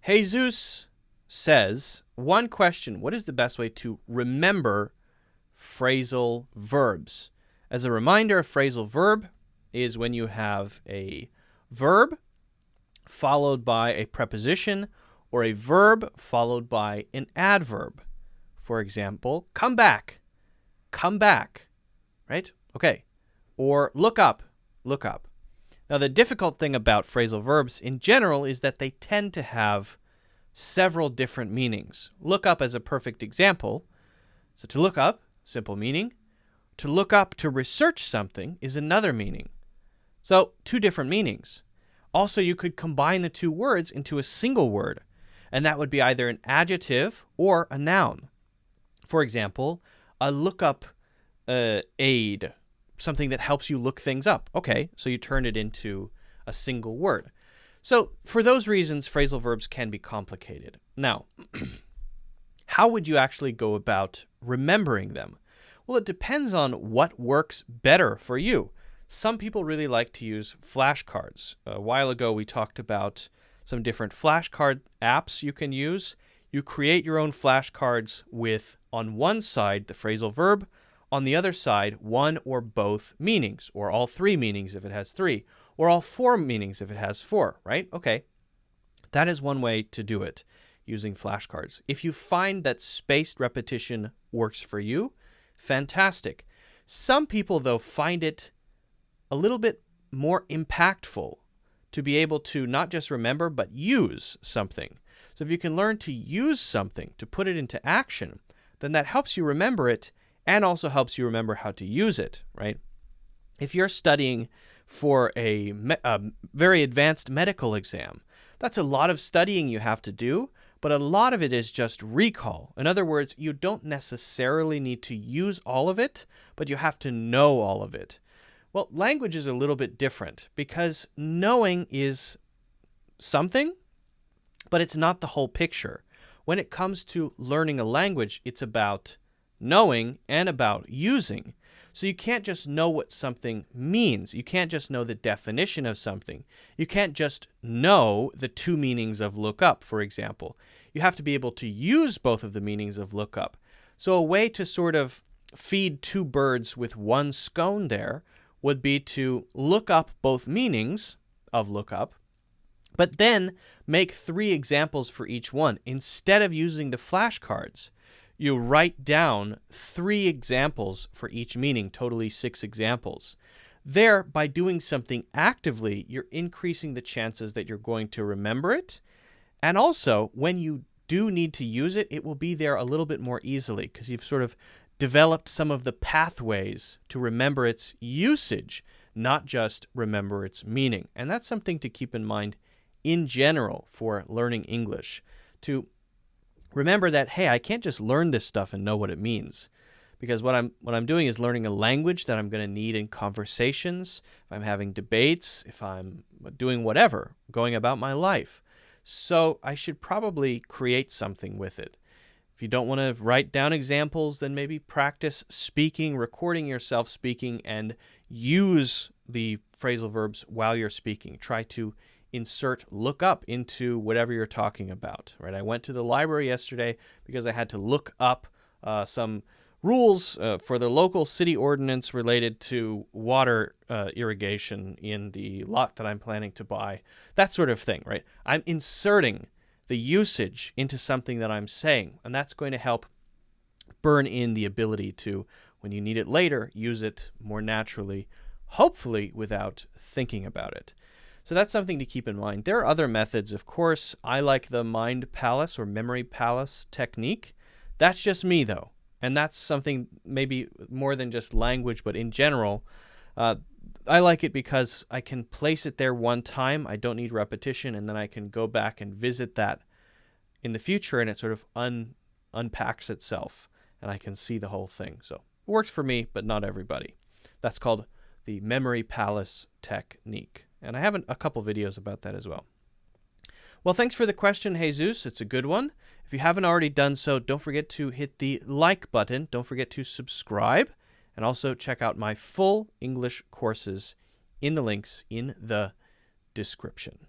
Jesus says, one question, what is the best way to remember phrasal verbs? As a reminder, a phrasal verb is when you have a verb followed by a preposition or a verb followed by an adverb. For example, come back, right? Okay. Or look up. Now, the difficult thing about phrasal verbs in general is that they tend to have several different meanings. Look up as a perfect example. So to look up, simple meaning. To look up to research something is another meaning. So two different meanings. Also, you could combine the two words into a single word, and that would be either an adjective or a noun. For example, a lookup aid, something that helps you look things up. Okay, so you turn it into a single word. So for those reasons, phrasal verbs can be complicated. Now, how would you actually go about remembering them? Well, it depends on what works better for you. Some people really like to use flashcards. A while ago, we talked about some different flashcard apps you can use. You create your own flashcards with, on one side, the phrasal verb, on the other side, one or both meanings, or all three meanings if it has three, or all four meanings if it has four, right? Okay, that is one way to do it, using flashcards. If you find that spaced repetition works for you, fantastic. Some people, though, find it a little bit more impactful to be able to not just remember, but use something. So if you can learn to use something, to put it into action, then that helps you remember it and also helps you remember how to use it, right? If you're studying for a very advanced medical exam, that's a lot of studying you have to do, but a lot of it is just recall. In other words, you don't necessarily need to use all of it, but you have to know all of it. Well, language is a little bit different because knowing is something, but it's not the whole picture. When it comes to learning a language, it's about knowing and about using. So you can't just know what something means. You can't just know the definition of something. You can't just know the two meanings of look up, for example. You have to be able to use both of the meanings of look up. So a way to sort of feed two birds with one scone there would be to look up both meanings of look up, but then make 3 examples for each one. Instead of using the flashcards, you write down 3 examples for each meaning, totally 6 examples. There, by doing something actively, you're increasing the chances that you're going to remember it. And also, when you do need to use it, it will be there a little bit more easily because you've sort of developed some of the pathways to remember its usage, not just remember its meaning. And that's something to keep in mind in general for learning English, to remember that, hey, I can't just learn this stuff and know what it means, because what I'm doing is learning a language that I'm going to need in conversations, if I'm having debates, if I'm doing whatever, going about my life. So I should probably create something with it. If you don't want to write down examples, then maybe practice speaking, recording yourself speaking, and use the phrasal verbs while you're speaking. Try to insert look up into whatever you're talking about, right? I went to the library yesterday because I had to look up some rules for the local city ordinance related to water irrigation in the lot that I'm planning to buy. That sort of thing, right? I'm inserting the usage into something that I'm saying, and that's going to help burn in the ability to, when you need it later, use it more naturally, hopefully without thinking about it. So that's something to keep in mind. There are other methods, of course. I like the mind palace or memory palace technique. That's just me, though. And that's something maybe more than just language, but in general, I like it because I can place it there one time. I don't need repetition, and then I can go back and visit that in the future, and it sort of unpacks itself, and I can see the whole thing. So it works for me, but not everybody. That's called the memory palace technique. And I have a couple videos about that as well. Well, thanks for the question, Jesus. It's a good one. If you haven't already done so, don't forget to hit the like button. Don't forget to subscribe. And also check out my full English courses in the links in the description.